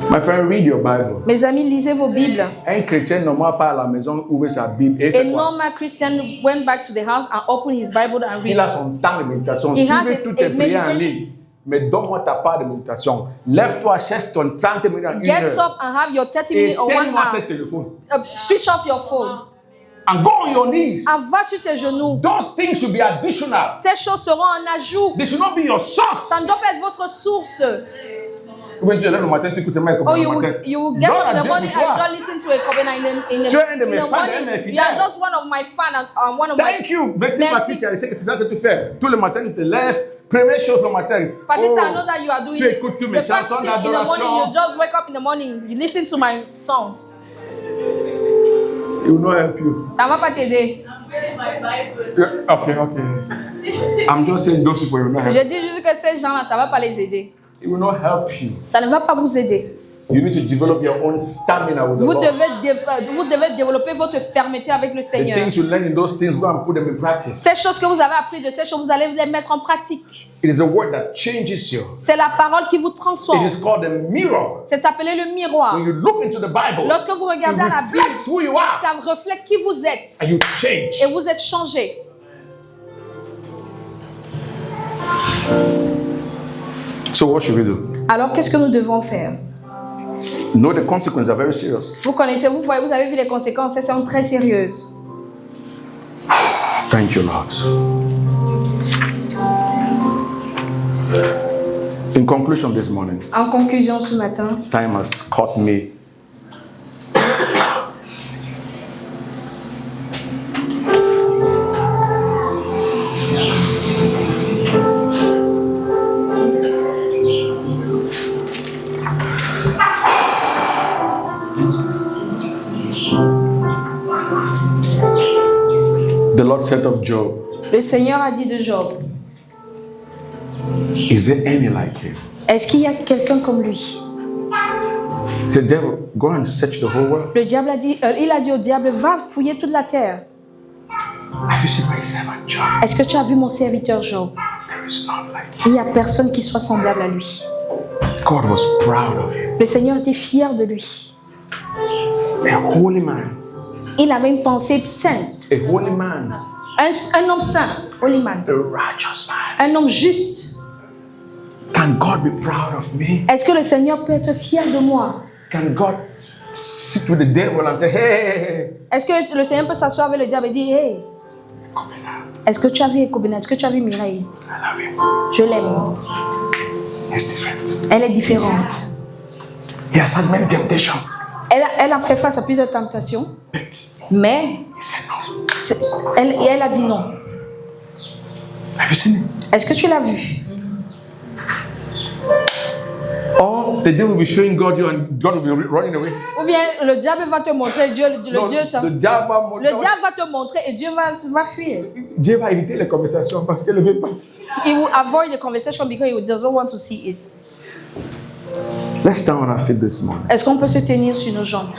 My friend, read your Bible. Mes amis, lisez vos Bibles. Un chrétien normal part à la maison, ouvre sa Bible et A fait quoi? normal Christian went back to the house and opened his Bible and Il read. a son temps de méditation. He has Suivez toutes tes a prières en meditation. ligne. Mais donne-moi ta part de méditation. Lève-toi, cherche ton 30 minutes en une Get heure. up and have your 30 minutes or 1 Éteins-moi ce hour. téléphone. Switch off your phone. And go on your knees. And va sur tes genoux. Those things should be additional. Ces choses seront en ajout. They should not be your source. Ça ne doit pas être votre source. Quand tu lèves le matin, tu écoutes seulement Oh, le matin. you will get Gloire up à in the Dieu morning pour and toi. don't listen to a covenant in the Tu es un de mes fans, un de mes morning. You are fidèles. just one of my fans and one of my... Thank you. Merci Merci. Patricia, je sais que c'est ça que tu fais. Tous les matins, tu te lèves. Première chose le matin. Patricia, I know that you are doing tu it. écoutes toutes The mes first chansons thing in the morning, d'adoration. you just wake up in the morning, you listen to my songs. It will not help you. Ça va pas t'aider. Okay. I'm just saying those people will not help. Je dis juste que ces gens-là, ça va pas les aider. It will not help you. Ça ne va pas vous aider. You need to develop your own stamina with the Vous Lord. devez développer votre fermeté avec le The Seigneur. things you learn in those things, go and put them in practice. Ces choses que vous avez apprises de ces choses, vous allez les mettre en pratique. It is a word that changes you. C'est la parole qui vous It transforme. is called a mirror. C'est appelé le miroir. When you look into the Bible, Lorsque vous it regardez à la Bible, reflects who you are ça reflète qui vous êtes. and you change. Et vous êtes changé. So what should we do? Alors, qu'est-ce que nous devons faire? Know the consequences are very serious. Vous connaissez, vous voyez, vous avez vu les conséquences, elles sont très sérieuses. Thank you, Lord. In conclusion this morning, En conclusion ce matin, time has caught me. The Lord said of Job, le Seigneur a dit de Job, is there any like him? est-ce qu'il y a quelqu'un comme lui? Said, devil, go and search the whole world. Le diable a dit, il a dit au diable, va fouiller toute la terre. Have you seen my servant Job? Est-ce que tu as vu mon serviteur Job? There is none like him. Il n'y a personne qui soit semblable à lui. God was proud of him. Le Seigneur était fier de lui. A holy man. Il avait une pensée sainte. A holy man. Un homme saint, holy man. A righteous man. Un homme juste. Can God be proud of me? Est-ce que le Seigneur peut être fier de moi? Can God sit with the devil and say, hey, Est-ce que le Seigneur peut s'asseoir avec le diable et dire, hey, est-ce que tu as vu Ekobena? Est-ce que tu as vu Mireille? I love him. Je l'aime. He's different. Elle est différente. He has had many temptations. Elle a fait face à plusieurs tentations, But mais he said no. elle a dit non. Have you seen it? Est-ce que tu l'as vu? Or the devil will be showing God you and God will be running away. Ou bien le diable va te montrer, No, Dieu the diable va le diable va te montrer et Dieu va fuir. Dieu va éviter les conversations parce qu'il ne veut pas. He will avoid the conversation because he doesn't want to see it. Let's stand on our feet this morning. Est-ce qu'on peut se tenir sur nos jambes?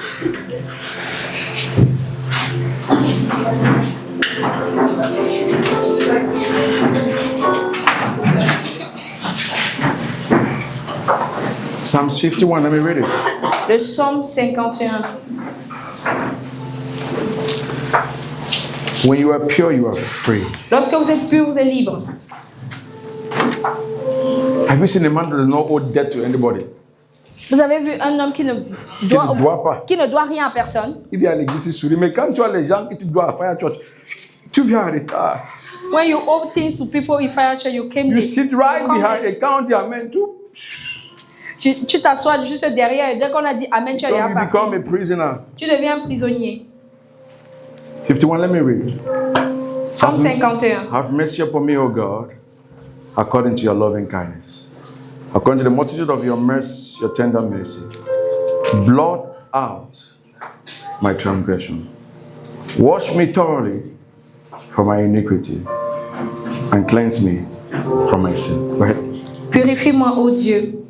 Psalm 51, let me read it. Le psaume 51. When you are pure, you are free. Lorsque vous êtes pur, vous êtes libre. Have you seen a man that does not owe debt to anybody? Vous avez vu un homme qui ne doit rien à personne. Il vient à l'église, il sourit. Mais quand tu as les gens que tu dois à Fire Church, tu viens en retard. When you owe things to people in Fire Church, you came You late. sit right behind the county, amen, too. Tu t'assois juste derrière et dès qu'on a dit Amen, tu es So déjà you parti. become a prisoner. Tu deviens un prisonnier. 51, let me read. Psaume 51. Have mercy upon me, O God, according to your loving kindness. According to the multitude of your mercy, your tender mercy. Blot out my transgression. Wash me thoroughly from my iniquity and cleanse me from my sin. Go ahead. Purifie-moi, ô Dieu.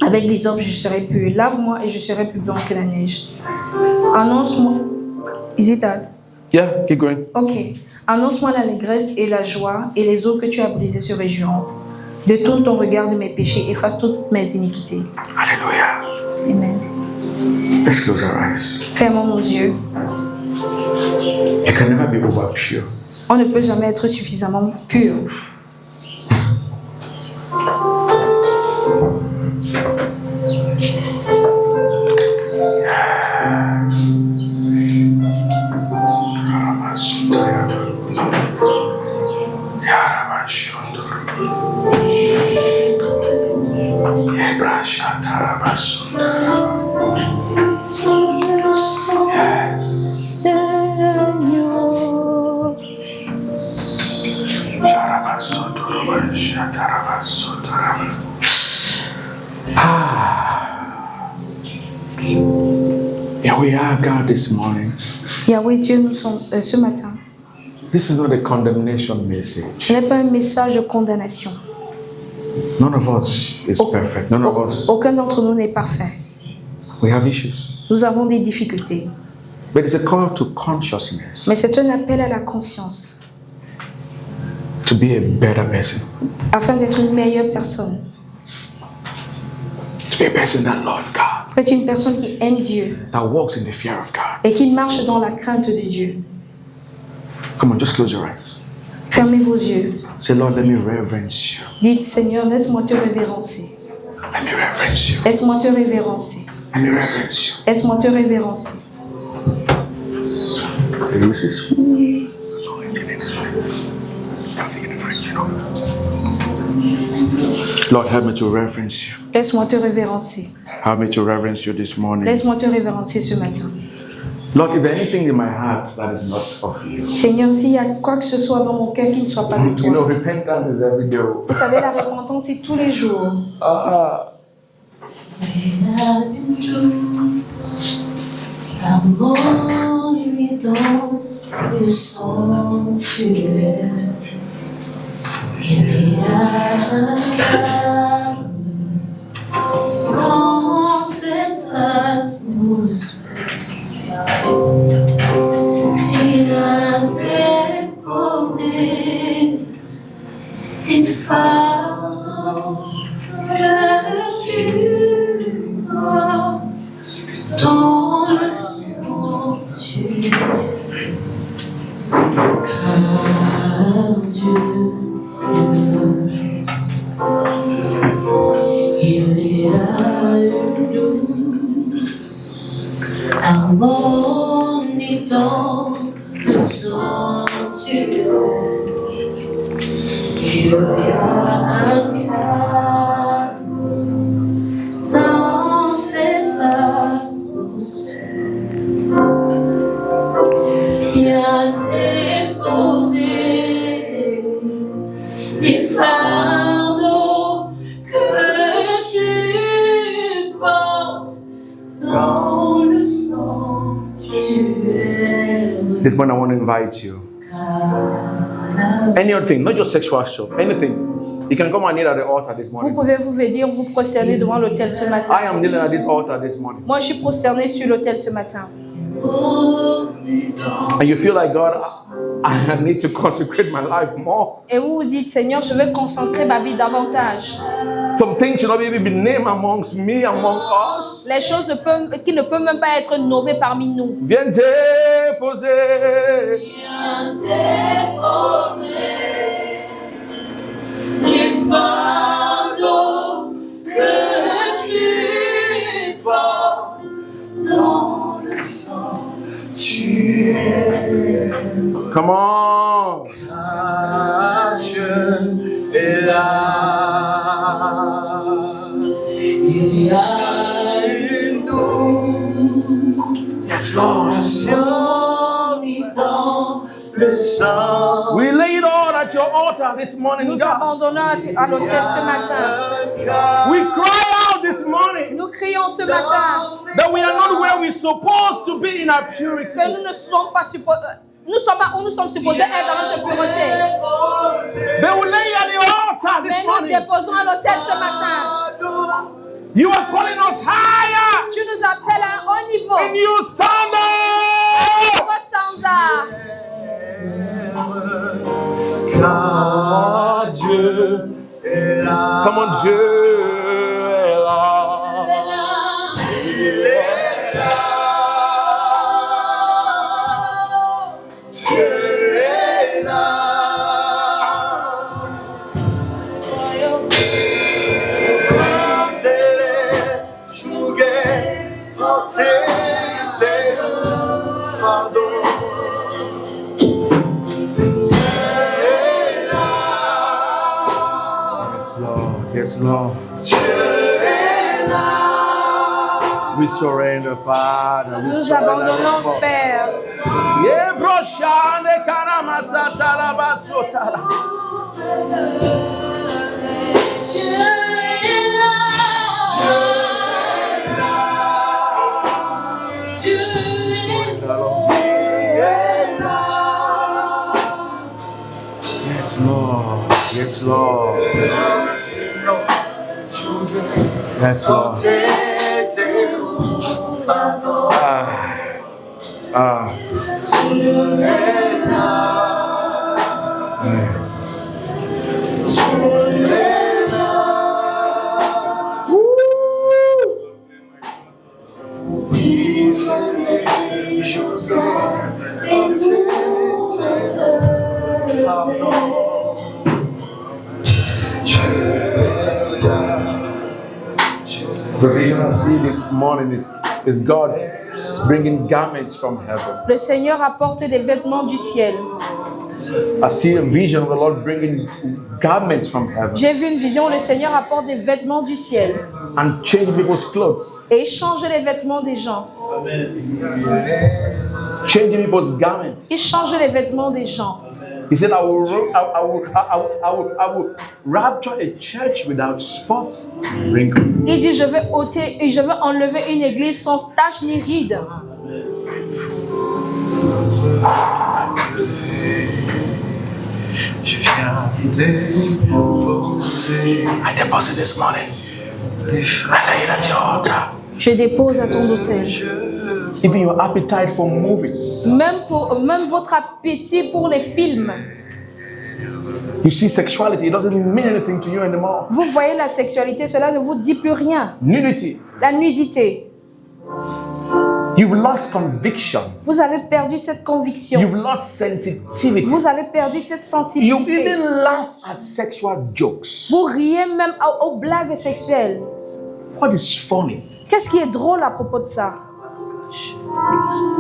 Avec les hommes, je serai pur. Lave-moi et je serai plus blanc que la neige. Annonce-moi. Is it that? Yeah, keep going. Ok. Annonce-moi l'allégresse et la joie, et les eaux que tu as brisées se réjouiront. Détourne ton regard de mes péchés, efface toutes mes iniquités. Hallelujah. Amen. Let's close our eyes. Fermons nos yeux. You can never be over pure. On ne peut jamais être suffisamment pur. Here we are, God, this morning. Yahweh Dieu, nous sommes ce matin. This is not a condemnation message. Ce n'est pas un message de condamnation. None of us is perfect. None of us. Aucun d'entre nous n'est parfait. We have issues. Nous avons des difficultés. But it's a call to consciousness. Mais c'est un appel à la conscience. To be a better person. Afin d'être une meilleure personne. To be a person that loves God. Être une personne qui aime Dieu. That walks in the fear of God. Et qui marche dans la crainte de Dieu. Come on, just close your eyes. Fermez vos yeux. Say, Lord, let me reverence you. Dites, Seigneur, laisse-moi te révérencer. Let me reverence you. Laisse-moi te révérencer. Let me reverence you. Laisse-moi te révérencer. There is a sweet anointing in this place. I'm singing in French, you know. Lord, help me to reverence you. Laisse-moi te révérencer. Help me to reverence you this morning. Laisse-moi te révérencer ce matin. Lord, if there's anything in my heart that is not of you. Seigneur, s'il y a quoi que ce soit dans mon cœur qui ne soit pas de You know, toi. repentance is every day. Vous savez, la repentance, c'est tous les jours. Harmonie dans le sanctuaire, il y a un calme dans cette atmosphère. Viens déposer tes fardeaux que tu portes dans le sanctuaire, car Dieu est mort. Il y a une douce harmonie dans le sanctuaire. Il y a un calme dans cette atmosphère. Viens déposer les fardeaux que tu portes dans le sanctuaire. This one I want to invite you. Any other thing, not just sexual stuff, anything. You can come and kneel at the altar this Vous morning. pouvez vous venir vous prosterner devant l'autel ce matin. I am kneeling at this altar this morning. Moi, je suis prosterné sur l'autel ce matin. And you feel like, God, I need to consecrate my life more. Et vous vous dites, Seigneur, je veux concentrer ma vie davantage. Some things should not even be named amongst me, among us. Les choses qui ne peuvent même pas être nommées parmi nous. Viens déposer. Viens déposer les fardeaux que tu portes dans le sanctuaire. Come on. Ah, Dieu est là. Il y a une douce Attention dans le sang. We lay it all at your altar this morning, Nous God. abandonnons à l'autel ce matin. We cry out this morning Nous crions ce matin that we are not where we're supposed to be in our purity. que nous ne sommes pas supposés. Nous sommes pas où nous sommes supposés être dans notre pureté. They will lay at the altar this Mais nous morning. déposons à l'autel ce matin. You are calling us higher Tu nous appelles à un haut niveau. in you standard. Nouveau standard. Car Dieu est là. Come on, Dieu est là. Il est là. Dieu est là. C'est les jouets, porter tes lourds fardeaux. Yes, Lord. Dieu est là. We surrender, Father. We Nous surrender, abandonnons, Lord. Père. Yeah, bro, shane karama satala basotala. Dieu est là. Dieu est là. Yes, Lord. Yes, Lord. Yes, Lord. The vision I see this morning is God bringing garments from heaven. Le Seigneur apporte des vêtements du ciel. I see a vision of the Lord bringing garments from heaven J'ai vu une vision où le Seigneur apporte des vêtements du ciel and changing people's clothes, et change les vêtements des gens. changing people's garments. Il change les vêtements des gens. He said, I will rapture a church without spots, wrinkle. Il dit, je vais enlever une église sans tache ni ride. Je viens déposer I deposit this morning. I lay it at your altar. Je dépose à ton autel. Even your appetite for movies. Même votre appétit pour les films. You see, sexuality, it doesn't mean anything to you anymore. Vous voyez la sexualité, cela ne vous dit plus rien. Nudity. La nudité. You've lost conviction. Vous avez perdu cette conviction. You've lost sensitivity. Vous avez perdu cette You sensibilité. even laugh at sexual jokes. Vous riez même aux blagues sexuelles. What is funny? Qu'est-ce qui est drôle à propos de ça?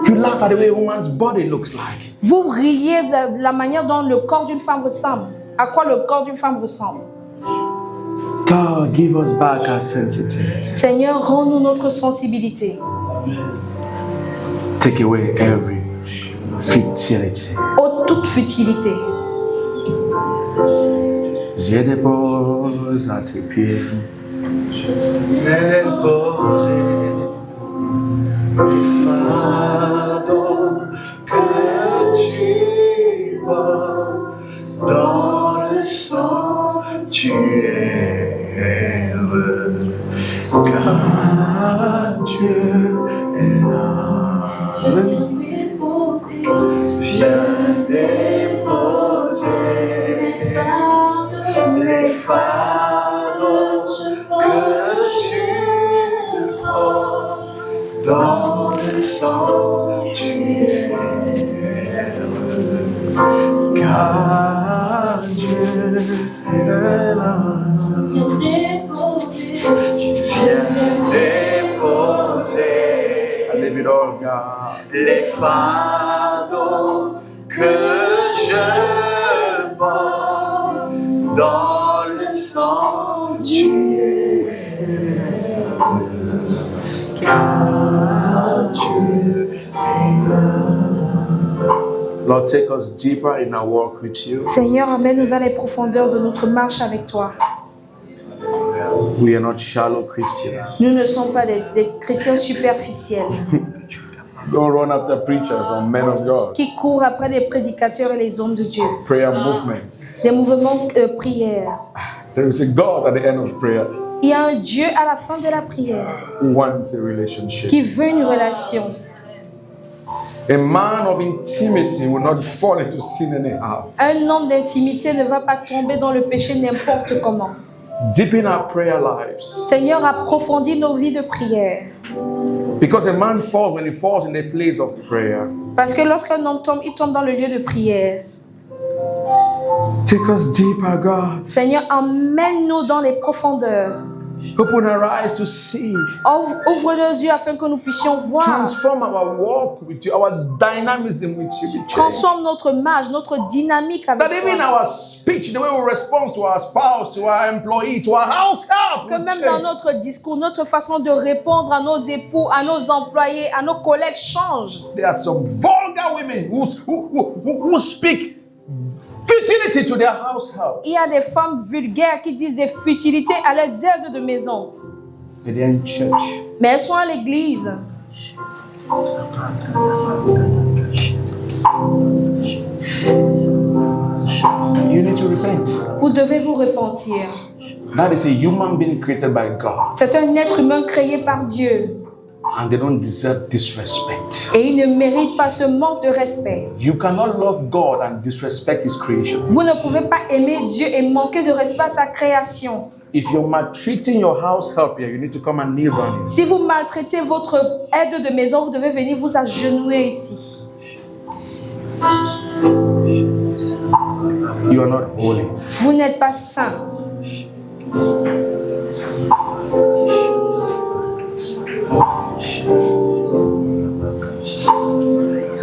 You laugh at the way a woman's body looks like. Vous riez de la manière dont le corps d'une femme ressemble. À quoi le corps d'une femme ressemble. God, give us back our sensitivity. Seigneur, rends-nous notre sensibilité. Take away every futility. Ô toute futilité. Je dépose à tes pieds. déposer les fardeaux que tu portes dans le sanctuaire, car Dieu est là. Viens déposer les fardeaux que tu portes dans le sanctuaire, car Dieu est là. Viens déposer I leave it all, God. les fardeaux que je porte dans le sanctuaire, car Dieu est là. Lord, take us deeper in our walk with you. Seigneur, amène-nous dans les profondeurs de notre marche avec toi. We are not shallow Christians. Nous ne sommes pas des chrétiens superficiels Don't run after preachers or men of God. qui courent après les prédicateurs et les hommes de Dieu. Prayer movements. Des mouvements de prière. There is a God at the end of prayer Il y a un Dieu à la fin de la prière who wants a relationship. qui veut une relation. A man of intimacy will not fall into sin anyhow. Un homme d'intimité ne va pas tomber dans le péché n'importe comment. Deepen our prayer lives. Seigneur, approfondis nos vies de prière. Because a man falls when he falls in a place of prayer. Parce que lorsqu'un homme tombe, il tombe dans le lieu de prière. Take us deeper, God. Seigneur, emmène-nous dans les profondeurs. Open our eyes to see. Ouvre nos yeux afin que nous puissions voir. Transform our walk with you, our dynamism with you. Be changed. Transforme notre marche, notre dynamique avec That even toi. our speech, the way we respond to our spouse, to our employee, to our house help, Que will même dans change. notre discours, notre façon de répondre à nos époux, à nos employés, à nos collègues change. There are some vulgar women who speak futility to their house help. Il y a des femmes vulgaires qui disent des futilités à leurs aides de maison. But they're in church. Mais elles sont à l'église. You need to repent. Vous devez vous repentir. That is a human being created by God, C'est un être humain créé par Dieu. and they don't deserve disrespect. Et il ne mérite pas ce manque de respect. You cannot love God and disrespect His creation. Vous ne pouvez pas aimer Dieu et manquer de respect à sa création. If you're maltreating your house help here, you need to come and kneel down here. Si vous maltraitez votre aide de maison, vous devez venir vous agenouiller ici. You are not holy. Vous n'êtes pas saint.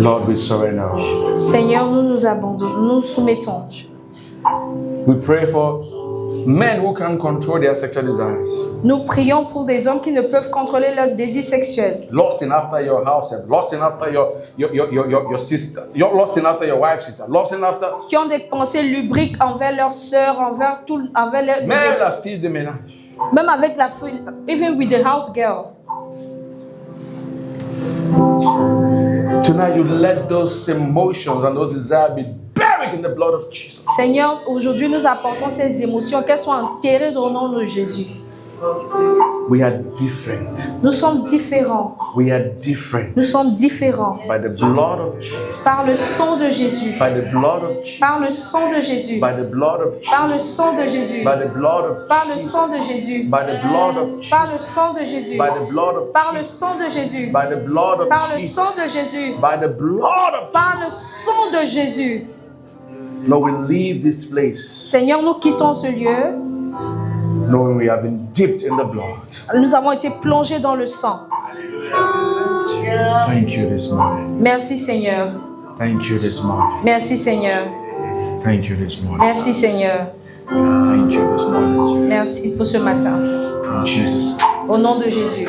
Lord, we surrender. Seigneur, nous nous abandonnons, nous nous soumettons. We pray for men who can't control their sexual desires. Nous prions pour des hommes qui ne peuvent contrôler leurs désirs sexuels. Lusting after your house, lusting after your sister, lusting after your wife's sister, lusting after Qui ont des pensées lubriques envers leurs sœurs, envers les, même la fille de ménage. même avec la fille, even with the house girl. Tonight you let those emotions and those desires be buried in the blood of Jesus. Seigneur, aujourd'hui nous apportons ces émotions, qu'elles soient enterrées dans le nom de Jésus. We are different. Nous sommes différents. We are different. Nous sommes différents. By the blood of Jesus. Par le sang de Jésus. By the blood of Jesus. Par le sang de Jésus. By the blood of Jesus. Par le sang de Jésus. By the blood of Par le sang de Jésus. By the blood of Jesus. Par le sang de Jésus. By the blood of Par le sang de Jésus. By the blood of Par le Jesus. sang de Jésus. By the blood of Par le sang de Jésus. Lord, we leave this place Seigneur, nous quittons ce lieu. knowing we have been dipped in the blood. Nous avons été plongés dans le sang. Thank you this morning. Merci Seigneur. Thank you this morning. Merci Seigneur. Thank you this morning. Merci Seigneur. Thank you this morning. Merci pour ce matin. In Jesus. Au nom de Jésus.